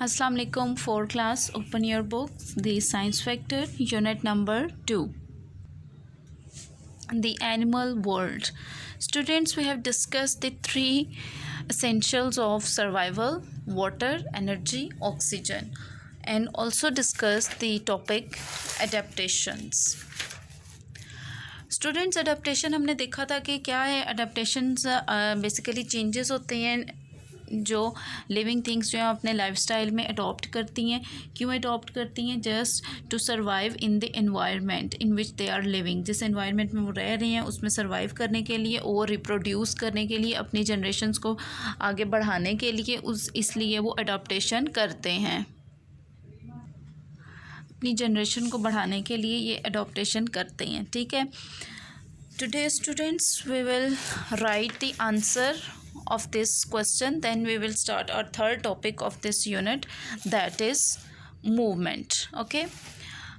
Assalamu alaikum. 4 class, open your books. The science factor, unit number 2. The animal world. Students, we have discussed the 3 essentials of survival: water, energy, oxygen, and also discussed the topic adaptations. Students, adaptation हमने देखा था कि क्या है. Adaptations basically changes होते हैं जो living things जो हैं अपने लाइफस्टाइल में अडॉप्ट करती हैं. क्यों अडॉप्ट करती हैं? Just to survive in the environment in which they are living. जिस एनवायरनमेंट में वो रह रहे हैं उसमें सर्वाइव करने के लिए और रिप्रोड्यूस करने के लिए, अपनी जनरेशन्स को आगे बढ़ाने के लिए इसलिए वो अडॉप्टेशन करते हैं. अपनी जनरेशन को बढ़ाने के लिए ये अडॉप्टेशन करते हैं. ठीक है. Today students, we will write the answer of this question, then we will start our third topic of this unit, that is movement.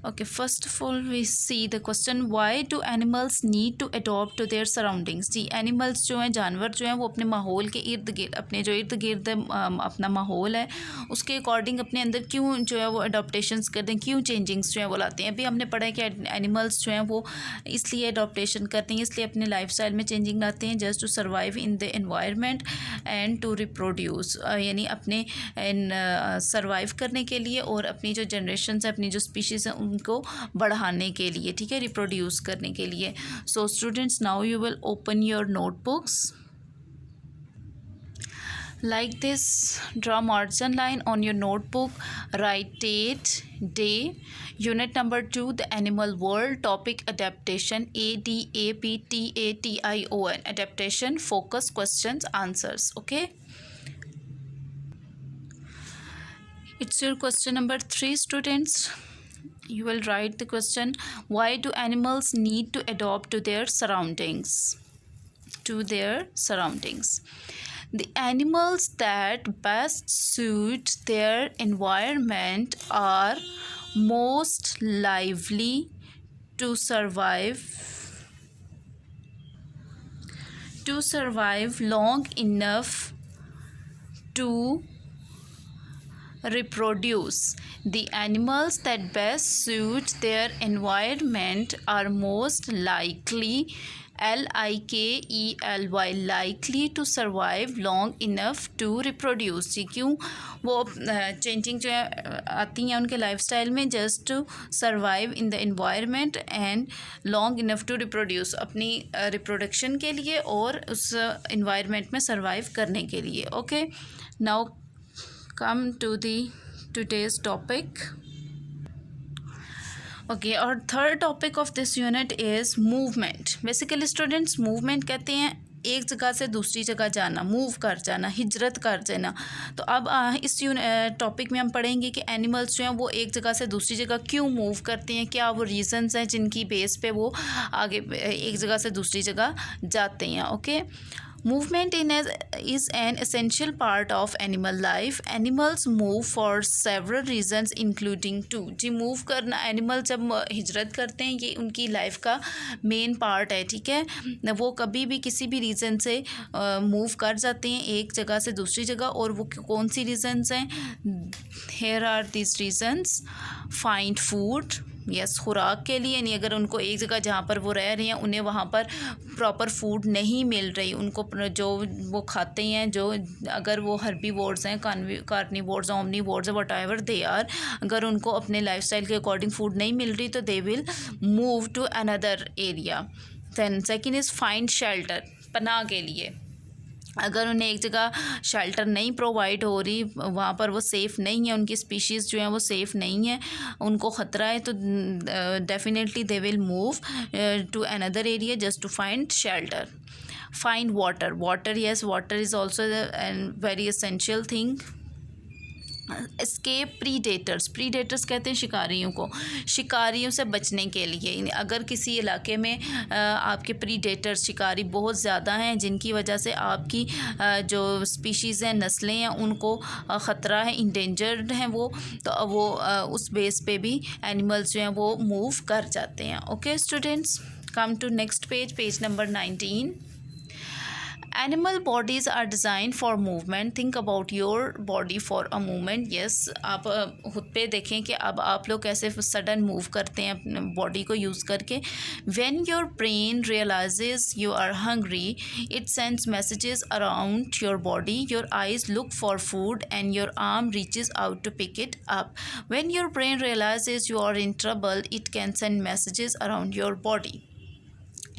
Okay, first of all we see the question, why do animals need to adopt to their surroundings. जी, animals जो हैं, जानवर जो हैं, वो अपने माहौल के इर्द गिर्द, अपने जो इर्द गिर्द अपना माहौल है उसके अकॉर्डिंग अपने अंदर क्यों जो है वो अडॉप्टेशंस करते हैं, क्यों चेंजिंग्स जो है वो लाते हैं. अभी हमने पढ़ा है कि एनिमल्स जो हैं वो इसलिए अडॉप्टेशन करते हैं, इसलिए अपने लाइफस्टाइल में चेंजिंग लाते हैं just to survive in the environment and to reproduce, यानी अपने सर्वाइव करने के लिए और अपनी जो जनरेशन है, अपनी जो स्पीशीज़ हैं उनको बढ़ाने के लिए. ठीक है, रिप्रोड्यूस करने के लिए. So students, now you will open your notebooks like this. Draw margin line on your notebook. Write date, day. Unit number 2, the animal world. Topic adaptation, ADAPTATION. Adaptation, focus, questions, answers. Okay, it's your question number 3, students. You will write the question, why do animals need to adopt to their surroundings? The animals that best suit their environment are most lively to survive long enough to reproduce. The animals that best suit their environment are most likely, LIKELY, likely to survive long enough to reproduce. जी, क्यों वो changing जो है आती हैं उनके lifestyle में just to survive in the environment and long enough to reproduce, अपनी reproduction के लिए और उस एनवायरनमेंट में सर्वाइव करने के लिए. Okay, now come to the today's topic. Okay, और third topic of this unit is movement. Basically students, movement कहते हैं एक जगह से दूसरी जगह जाना, मूव कर जाना, हिजरत कर जाना. तो अब इस टॉपिक में हम पढ़ेंगे कि एनिमल्स जो हैं वो एक जगह से दूसरी जगह क्यों मूव करते हैं, क्या वो रीज़न्स हैं जिनकी बेस पे वो आगे एक जगह से दूसरी जगह जाते हैं. Okay, movement is an essential part of animal life. Animals move for several reasons including 2. Ji, move करना, एनिमल जब हिजरत करते हैं ये उनकी लाइफ का मेन पार्ट है. ठीक है, वो कभी भी किसी भी रीज़न से मूव कर जाते हैं एक जगह से दूसरी जगह. और वो कौन सी रीज़न्स हैं? Here are these reasons. Find food. Yes, खुराक के लिए. यानी अगर उनको एक जगह जहाँ पर वो रह रही हैं उन्हें वहाँ पर प्रॉपर फूड नहीं मिल रही, उनको जो वो खाते हैं, जो अगर वो हर्बीवोर्स हैं, carnivores, omnivores, whatever they are, अगर उनको अपने लाइफस्टाइल के अकॉर्डिंग फूड नहीं मिल रही तो they will move to another area. Then second is find shelter, पनाह के लिए. अगर उन्हें एक जगह शेल्टर नहीं प्रोवाइड हो रही, वहाँ पर वो सेफ़ नहीं है, उनकी स्पीशीज़ जो हैं वो सेफ़ नहीं है, उनको ख़तरा है, तो definitely they will move to another area just to find shelter. Find water, yes, water is also a very essential thing. Escape predators कहते हैं शिकारियों से बचने के लिए. अगर किसी इलाके में आपके प्रीडेटर्स, शिकारी बहुत ज़्यादा हैं जिनकी वजह से आपकी जो स्पीशीज़ हैं, नस्लें हैं, उनको ख़तरा है, इंडेंजर्ड हैं वो, तो वो उस बेस पे भी एनिमल्स जो हैं वो मूव कर जाते हैं. Okay students, come to next page number 19. Animal bodies are design for movement, think about your body for a moment. Yes, आप खुद पे देखें कि अब आप लोग कैसे सडन मूव करते हैं अपने बॉडी को यूज़ करके। When your brain realizes you are hungry, it sends messages around your body, your eyes look for food and your arm reaches out to pick it up. When your brain realizes you are in trouble, it can send messages around your body.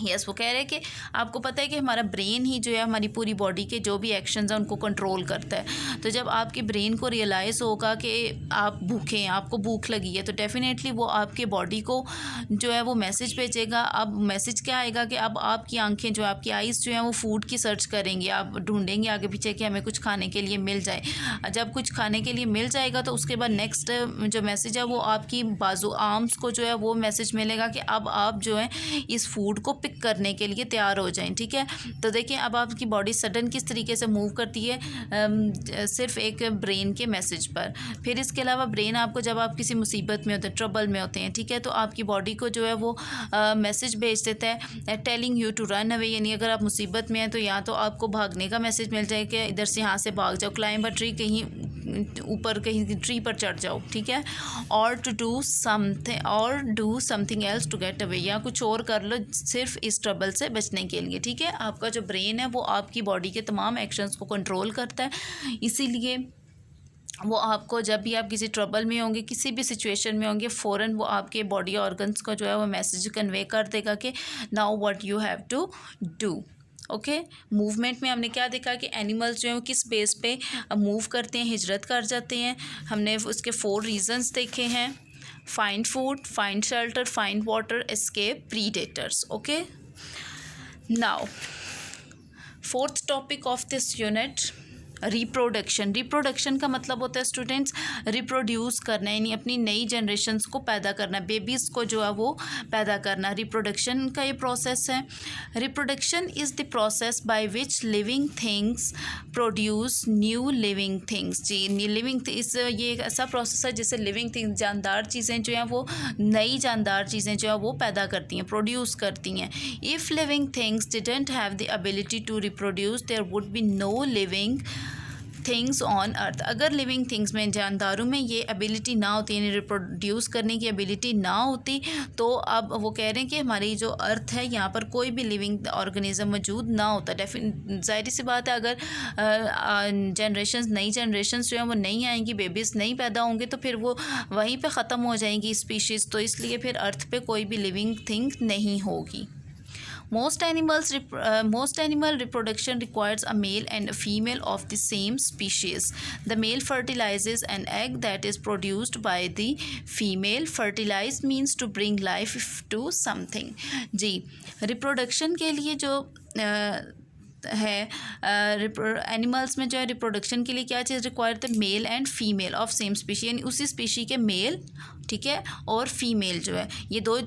Yes, वो कह रहे हैं कि आपको पता है कि हमारा ब्रेन ही जो है हमारी पूरी बॉडी के जो भी एक्शंस हैं उनको कंट्रोल करता है। तो जब आपके ब्रेन को रियलाइज़ होगा कि आप भूखे हैं, आपको भूख लगी है, तो डेफिनेटली वो आपके बॉडी को जो है वो मैसेज भेजेगा। अब मैसेज क्या आएगा कि अब आपकी आंखें जो आपकी आइज़ जो हैं वो फूड की सर्च करेंगे, आप ढूंढेंगे आगे पीछे कि हमें कुछ खाने के लिए मिल जाए। जब कुछ खाने के लिए मिल जाएगा तो उसके बाद नेक्स्ट जो मैसेज है वो आपकी बाजू आर्म्स को जो है वो मैसेज मिलेगा कि अब आप जो है इस फूड को पिक करने के लिए तैयार हो जाएं। ठीक है, तो देखिए अब आपकी बॉडी सडन किस तरीके से मूव करती है, सिर्फ एक ब्रेन के मैसेज पर। फिर इसके अलावा ब्रेन आपको जब आप किसी मुसीबत में होते हैं, ट्रबल में होते हैं, ठीक है, तो आपकी बॉडी को जो है वो मैसेज भेज देता है telling you to run away, यानी अगर आप मुसीबत में हैं तो या तो आपको भागने का मैसेज मिल जाए कि इधर से यहाँ से भाग जाओ, क्लाइंब अ ट्री, कहीं ऊपर कहीं ट्री पर चढ़ जाओ। ठीक है, और टू डू समथिंग और do something else to get away, या कुछ और कर लो सिर्फ इस ट्रबल से बचने के लिए। ठीक है, आपका जो ब्रेन है वो आपकी बॉडी के तमाम एक्शंस को कंट्रोल करता है, इसीलिए वो आपको जब भी आप किसी ट्रबल में होंगे, किसी भी सिचुएशन में होंगे, फ़ौरन वो आपके बॉडी ऑर्गन्स को जो है वो मैसेज कन्वे कर देगा कि now what you have to do. Okay, movement में हमने क्या देखा कि एनिमल्स जो हैं वो किस बेस पे मूव करते हैं, हिजरत कर जाते हैं। हमने उसके 4 रीजंस देखे हैं: find food, find shelter, find water, escape predators. Okay, now fourth topic of this unit, reproduction. Reproduction का मतलब होता है स्टूडेंट्स रिप्रोड्यूस करना, यानी अपनी नई जनरेशन्स को पैदा करना, बेबीज़ को जो है वो पैदा करना। रिप्रोडक्शन का ये प्रोसेस है। Reproduction is the process by which living things produce new living things. जी, लिविंग ये एक ऐसा प्रोसेस है जिससे लिविंग थिंग्स, जानदार चीज़ें जो हैं वो नई जानदार चीज़ें जो है वो पैदा करती हैं, प्रोड्यूस करती हैं। If living things didn't have the ability to reproduce, there would be no living things on earth. अगर लिविंग थिंग्स में, जानदारों में ये एबिलिटी ना होती, यानी रिप्रोड्यूस करने की एबिलिटी ना होती, तो अब वो कह रहे हैं कि हमारी जो अर्थ है यहाँ पर कोई भी लिविंग ऑर्गेनिज्म मौजूद ना होता। जाहिर सी बात है, अगर नई जनरेशन्स जो हैं वो नहीं आएंगी, बेबीज़ नहीं पैदा होंगे, तो फिर वो वहीं पे ख़त्म हो जाएंगी स्पीशीज़, तो इसलिए फिर अर्थ पे कोई भी लिविंग थिंग नहीं होगी। Most animal reproduction requires a male and a female of the same species. The male fertilizes an egg that is produced by the female. Fertilize means to bring life to something. Ji, reproduction के लिए जो है animals में जो है reproduction के लिए क्या चीज़ रिक्वायर्ड है, male and female of same species, यानी उसी स्पीशी के मेल, ठीक है, और फीमेल जो है, ये 2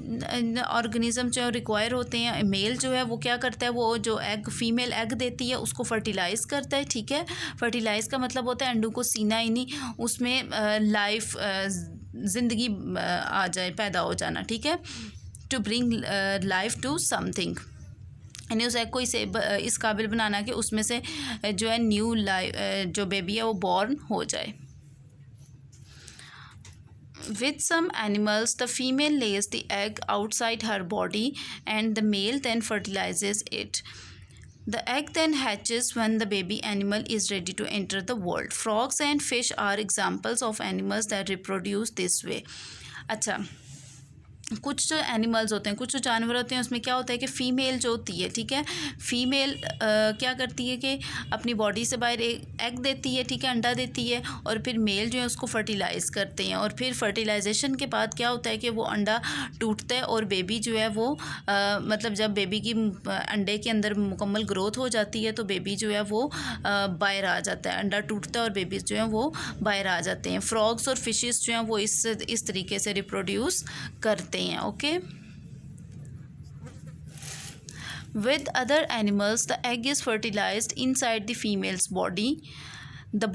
ऑर्गेनिज्म जो है रिक्वायर होते हैं। मेल जो है वो क्या करता है, वो जो एग, फीमेल एग देती है उसको फर्टिलाइज करता है। ठीक है, फर्टिलाइज का मतलब होता है अंडों को सीना, यानी उसमें लाइफ, ज़िंदगी आ जाए, पैदा हो जाना। ठीक है, to bring life to something, यानी उस एग को इस काबिल बनाना कि उसमें से जो है न्यू लाइफ, जो बेबी है वो बॉर्न हो जाए। With some animals, the female lays the egg outside her body and the male then fertilizes it. The egg then hatches when the baby animal is ready to enter the world. Frogs and fish are examples of animals that reproduce this way. अच्छा, कुछ जो animals होते हैं, कुछ जो जानवर होते हैं, उसमें क्या होता है कि फ़ीमेल जो होती है, ठीक है, फ़ीमेल क्या करती है कि अपनी बॉडी से बाहर एक एग देती है, ठीक है, अंडा देती है, और फिर मेल जो है उसको फर्टिलाइज़ करते हैं, और फिर फर्टिलाइजेशन के बाद क्या होता है कि वो अंडा टूटता है और बेबी जो है वो मतलब जब बेबी की अंडे के अंदर मुकम्मल ग्रोथ हो जाती है तो बेबी जो है वो बाहर आ जाता है, अंडा टूटता है और बेबीज़ जो हैं वो बाहर आ जाते हैं। फ्रॉग्स और फिशेस जो हैं वो इस तरीके से रिप्रोड्यूस करते हैं। Okay, with other animals the egg is fertilized inside the female's body. The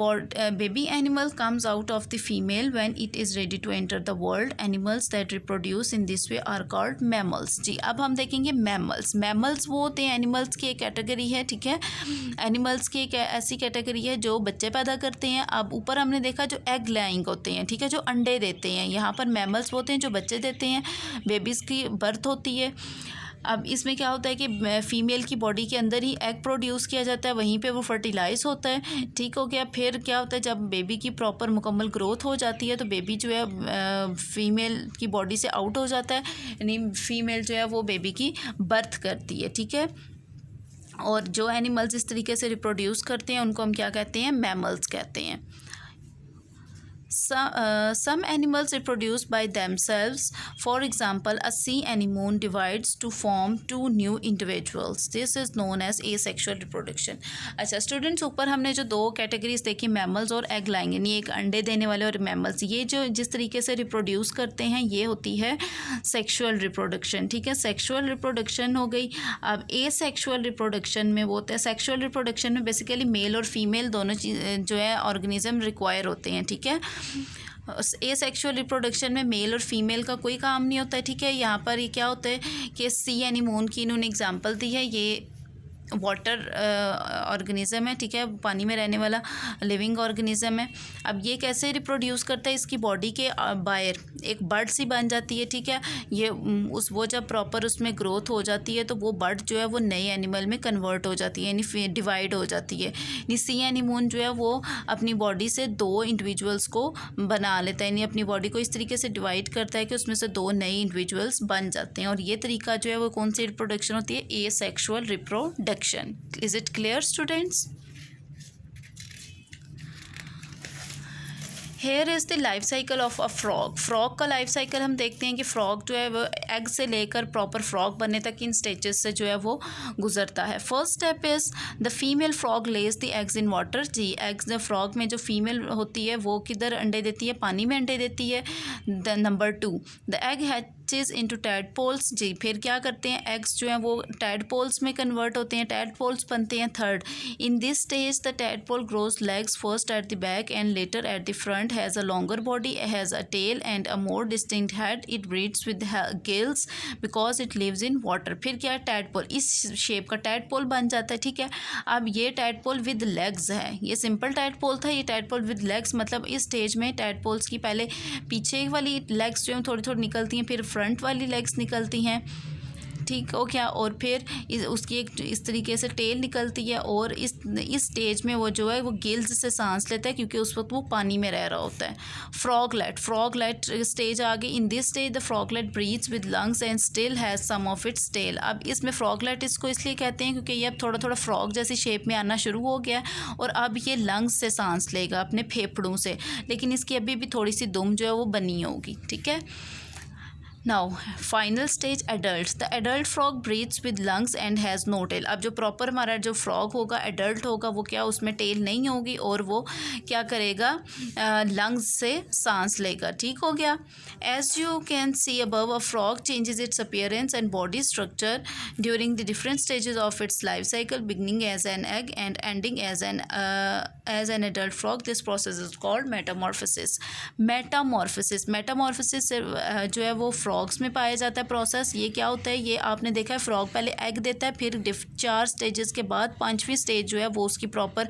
baby animal comes out of the female when it is ready to enter the world. Animals that reproduce in this way are called mammals. जी, अब हम देखेंगे mammals वो होते हैं animals की एक category है, ठीक है। एनिमल्स की एक ऐसी कैटेगरी है जो बच्चे पैदा करते हैं। अब ऊपर हमने देखा जो एग लाइंग होते हैं, ठीक है, जो अंडे देते हैं। यहाँ पर मैमल्स होते हैं जो बच्चे देते हैं, बेबीज़ की बर्थ होती है। अब इसमें क्या होता है कि फीमेल की बॉडी के अंदर ही एग प्रोड्यूस किया जाता है, वहीं पे वो फर्टिलाइज होता है, ठीक हो गया। फिर क्या होता है, जब बेबी की प्रॉपर मुकम्मल ग्रोथ हो जाती है तो बेबी जो है फीमेल की बॉडी से आउट हो जाता है, यानी फीमेल जो है वो बेबी की बर्थ करती है, ठीक है। और जो एनिमल्स इस तरीके से रिप्रोड्यूस करते हैं उनको हम क्या कहते हैं, मैमल्स कहते हैं। Some animals reproduce by themselves. For example, a sea anemone divides to form two new individuals. This is known as asexual reproduction. अच्छा स्टूडेंट्स, ऊपर हमने जो दो कैटेगरीज देखी, मैमल्स और एग लाइंग, यानी एक अंडे देने वाले और मैमल्स, ये जो जिस तरीके से रिप्रोड्यूस करते हैं ये होती है सेक्शुअल रिप्रोडक्शन, ठीक है। सेक्शुअल रिप्रोडक्शन हो गई। अब एसेक्सुअल रिप्रोडक्शन में वो होता है, सेक्शुअल रिप्रोडक्शन में बेसिकली मेल और फीमेल दोनों चीज़ जो है ऑर्गेनिज्म रिक्वायर होते हैं, ठीक है। एसेक्सुअल रिप्रोडक्शन में मेल और फीमेल का कोई काम नहीं होता है, ठीक है। यहाँ पर ये क्या होता है कि सी एनीमोन की इन्होंने एग्जांपल दी है, ये वाटर ऑर्गेनिज़म है, ठीक है, पानी में रहने वाला लिविंग ऑर्गेनिज़म है। अब ये कैसे रिप्रोड्यूस करता है, इसकी बॉडी के बाहर एक बर्ड सी बन जाती है, ठीक है। ये वो जब प्रॉपर उसमें ग्रोथ हो जाती है तो वो बर्ड जो है वो नए एनिमल में कन्वर्ट हो जाती है, यानी डिवाइड हो जाती है। यानी सी एनीमोन जो है वो अपनी बॉडी से दो इंडिविजुअल्स को बना लेता है, यानी अपनी बॉडी को इस तरीके से डिवाइड करता है कि उसमें से दो नए इंडिविजुअल्स बन जाते हैं। और ये तरीका जो है वो कौन सी रिप्रोडक्शन होती है, asexual reproduction. Is it clear, students? Here is the life cycle of a frog. Frog का लाइफ साइकिल हम देखते हैं कि फ्रॉग जो है वो एग से लेकर प्रॉपर फ्रॉग बनने तक इन स्टेजेस से जो है वो गुजरता है। First step is the female frog lays the eggs in water. जी, एग्स फ्रॉग में जो फीमेल होती है वो किधर अंडे देती है, पानी में अंडे देती है। The number 2, the egg hatches into tadpoles. जी, फिर क्या करते हैं, एग्स जो हैं वो टैडपोल्स में कन्वर्ट होते हैं, टैडपोल्स बनते हैं। Third, in this stage the tadpole grows legs first at the back and later at the front, has a longer body, has a tail and a more distinct head. It breathes with gills because it lives in water. फिर क्या है, tadpole इस shape का tadpole बन जाता है, ठीक है। अब ये टैडपोल विद लेग्स है, ये सिंपल टैडपोल था, ये टैडपोल विद लेग्स, मतलब इस स्टेज में टैडपोल्स की पहले पीछे वाली लेग्स जो है थोड़ी थोड़ी निकलती हैं, फिर फ्रंट वाली लेग्स निकलती हैं, ठीक हो क्या। और फिर उसकी एक इस तरीके से टेल निकलती है और इस स्टेज में वो जो है वो गिल्स से सांस लेता है क्योंकि उस वक्त वो पानी में रह रहा होता है। फ्रॉगलेट स्टेज आ गई। In this stage the froglet breathes with lungs and still has some of its tail. अब इसमें फ्रॉगलेट इसको इसलिए कहते हैं क्योंकि ये अब थोड़ा थोड़ा फ्रॉग जैसी शेप में आना शुरू हो गया है और अब ये लंग्स से सांस लेगा अपने फेफड़ों से, लेकिन इसकी अभी भी थोड़ी सी दुम जो है वो बनी होगी, ठीक है। Now final stage adult. The adult frog breathes with lungs and has no tail. अब जो प्रॉपर हमारा जो फ्रॉग होगा, एडल्ट होगा, वो क्या उसमें टेल नहीं होगी और वो क्या करेगा, लंग्स से सांस लेगा, ठीक हो गया। As you can see above, a frog changes its appearance and body structure during the different stages of its life cycle, beginning as an egg and ending as an adult frog. This process is called metamorphosis. Metamorphosis जो है वो frogs में पाया जाता है process. ये क्या होता है, ये आपने देखा है फ्रॉग पहले एग देता है, फिर 4 स्टेजेस के बाद 5वीं स्टेज जो है वो उसकी प्रॉपर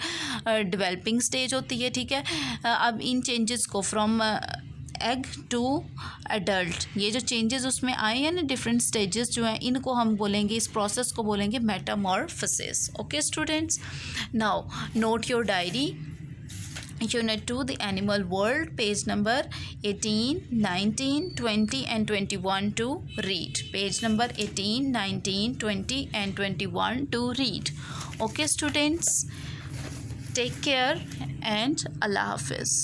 डेवलपिंग स्टेज होती है, ठीक है। अब इन चेंजेस को फ्रॉम एग टू एडल्ट, ये जो चेंजेस उसमें आए हैं ना, डिफरेंट स्टेजेस जो हैं, इनको हम बोलेंगे, इस प्रोसेस को बोलेंगे Metamorphosis. Okay students, now not your diary. Unit 2, the animal world, page number 18, 19, 20 and 21 to read. Page number 18, 19, 20 and 21 to read. Okay students, take care and Allah Hafiz.